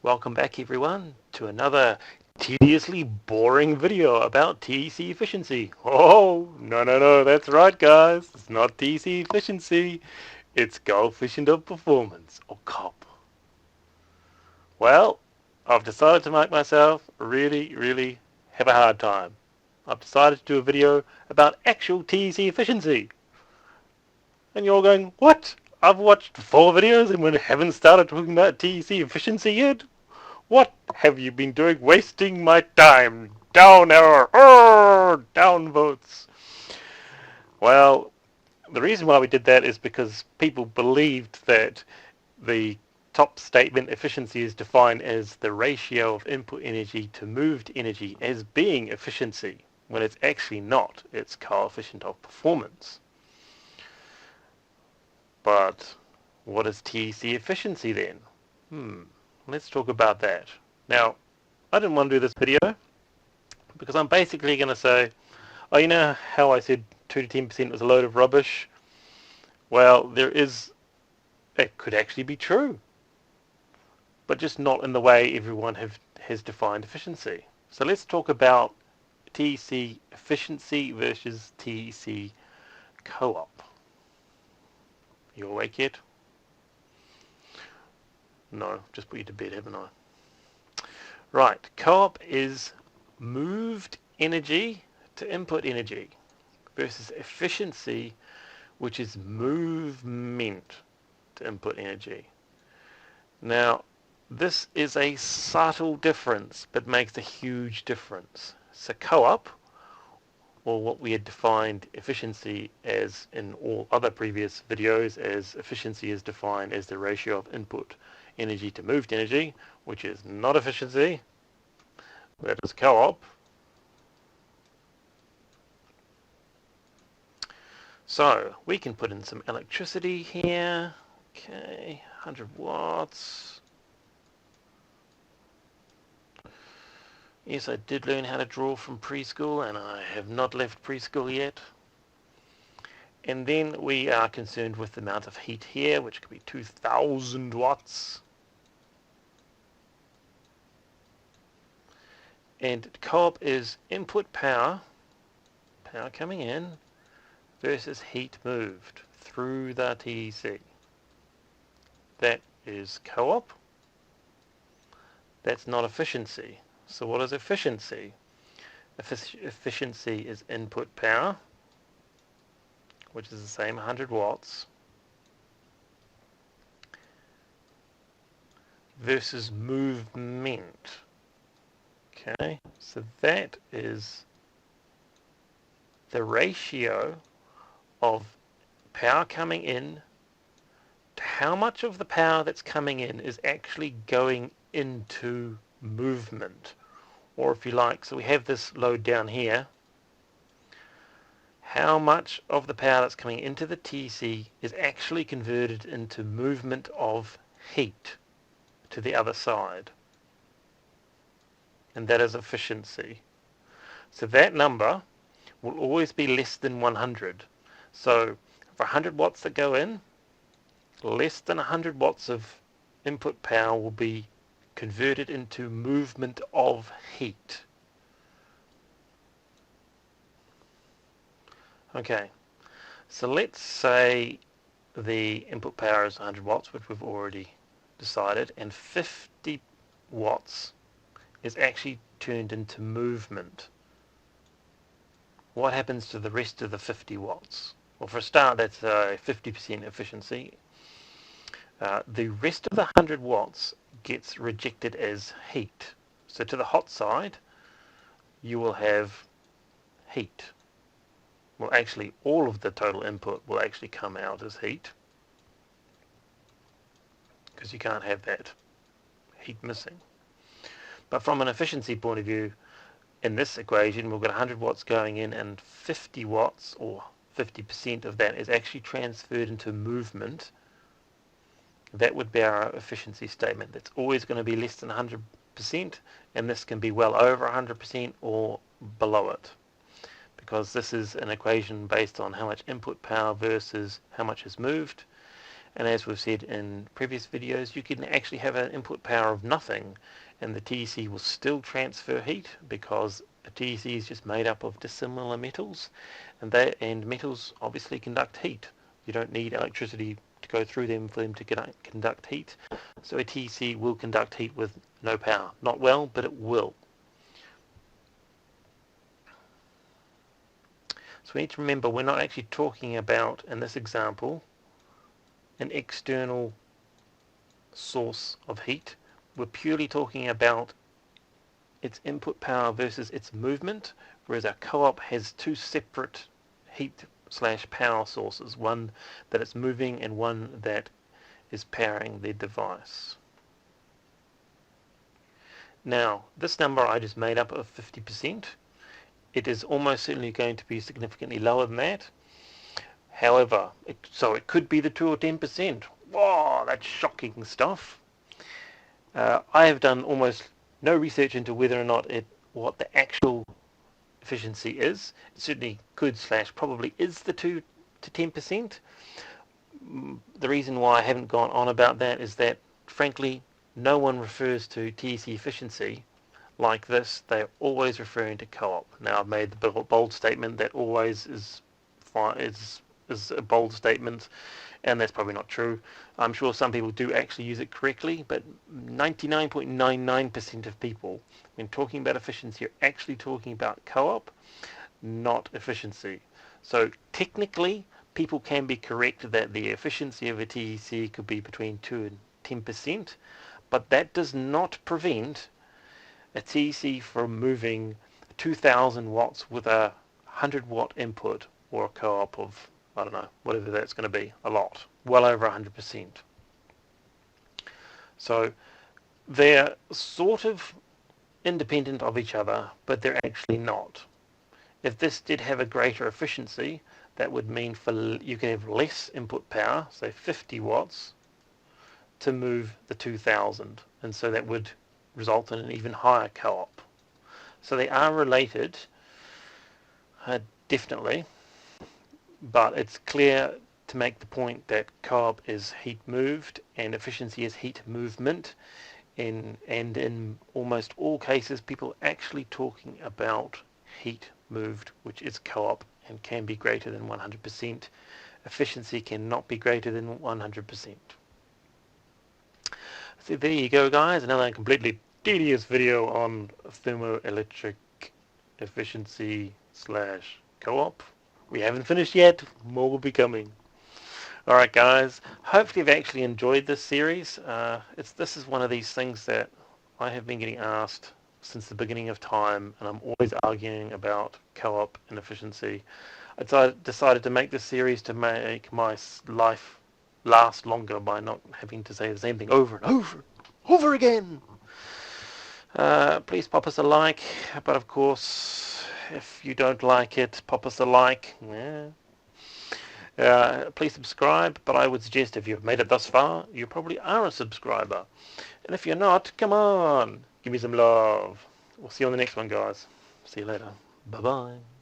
Welcome back everyone to another tediously boring video about TEC efficiency. Oh, no, that's right guys, it's not TEC efficiency, it's coefficient of performance, or C.O.P. Well, I've decided to make myself really have a hard time. I've decided to do a video about actual TEC efficiency. And you're going, what? I've watched 4 videos and we haven't started talking about TEC efficiency yet? What have you been doing wasting my time? Down arrow! Down votes! Well, the reason why we did that is because people believed that the top statement efficiency is defined as the ratio of input energy to moved energy as being efficiency, when it's actually not. It's coefficient of performance. But what is TEC efficiency then? Let's talk about that. Now, I didn't want to do this video because I'm basically going to say, oh, you know how I said 2 to 10% was a load of rubbish? Well, it could actually be true, but just not in the way everyone has defined efficiency. So let's talk about TEC efficiency versus TEC co-op. You awake yet? No, just put you to bed, haven't I? Right, co-op is moved energy to input energy versus efficiency, which is movement to input energy. Now, this is a subtle difference, but makes a huge difference. So co-op, or what we had defined efficiency as in all other previous videos, as efficiency is defined as the ratio of input energy to moved energy, which is not efficiency, that is co-op. So we can put in some electricity here. Okay, 100 watts. Yes, I did learn how to draw from preschool, and I have not left preschool yet. And then we are concerned with the amount of heat here, which could be 2000 watts. And co-op is input power coming in, versus heat moved through the TEC. That is co-op. That's not efficiency. So what is efficiency? Efficiency is input power, which is the same 100 watts, versus movement. Okay, so that is the ratio of power coming in to how much of the power that's coming in is actually going into movement. Or if you like, so we have this load down here, how much of the power that's coming into the TEC is actually converted into movement of heat to the other side. And that is efficiency. So that number will always be less than 100. So for 100 watts that go in, less than 100 watts of input power will be converted into movement of heat. Okay, so let's say the input power is 100 watts, which we've already decided, and 50 watts is actually turned into movement. What happens to the rest of the 50 watts? Well, for a start, that's a 50% efficiency. The rest of the 100 watts gets rejected as heat. So to the hot side, you will have heat. Well, actually, all of the total input will actually come out as heat, because you can't have that heat missing. But from an efficiency point of view, in this equation, we've got 100 watts going in, and 50 watts, or 50% of that, is actually transferred into movement. That would be our efficiency statement. That's always going to be less than 100%, and this can be well over 100% or below it, because this is an equation based on how much input power versus how much is moved. And as we've said in previous videos, you can actually have an input power of nothing and the TEC will still transfer heat, because a TEC is just made up of dissimilar metals, and metals obviously conduct heat. You don't need electricity to go through them for them to conduct heat. So a TEC will conduct heat with no power. Not well, but it will. So we need to remember we're not actually talking about, in this example, an external source of heat. We're purely talking about its input power versus its movement, whereas our co-op has two separate heat/power sources, one that it's moving and one that is powering the device. Now, this number I just made up of 50%. It is almost certainly going to be significantly lower than that. However, so it could be the 2 or 10%. Wow, that's shocking stuff. I have done almost no research into whether or not what the actual efficiency is. It certainly could/probably is the 2 to 10%. The reason why I haven't gone on about that is that, frankly, no one refers to TEC efficiency like this. They're always referring to co-op. Now, I've made the bold statement that always is a bold statement, and that's probably not true. I'm sure some people do actually use it correctly, but 99.99% of people, when talking about efficiency, are actually talking about co-op, not efficiency. So technically, people can be correct that the efficiency of a TEC could be between 2 and 10%, but that does not prevent a TEC from moving 2,000 watts with a 100 watt input, or a co-op of, I don't know, whatever that's going to be, a lot, well over 100%. So they're sort of independent of each other, but they're actually not. If this did have a greater efficiency, that would mean you can have less input power, say 50 watts, to move the 2,000, and so that would result in an even higher co-op. So they are related, definitely, but it's clear to make the point that co-op is heat moved and efficiency is heat movement, and in almost all cases people are actually talking about heat moved, which is co-op and can be greater than 100%. Efficiency cannot be greater than 100%. So there you go, guys, another completely tedious video on thermoelectric efficiency/co-op. We haven't finished yet, more will be coming. Alright guys, hopefully you've actually enjoyed this series. This is one of these things that I have been getting asked since the beginning of time, and I'm always arguing about co-op and efficiency. I decided to make this series to make my life last longer by not having to say the same thing over and over again. Please pop us a like, but of course, if you don't like it, pop us a like. Please subscribe, but I would suggest if you've made it thus far, you probably are a subscriber. And if you're not, come on, give me some love. We'll see you on the next one, guys. See you later. Bye-bye.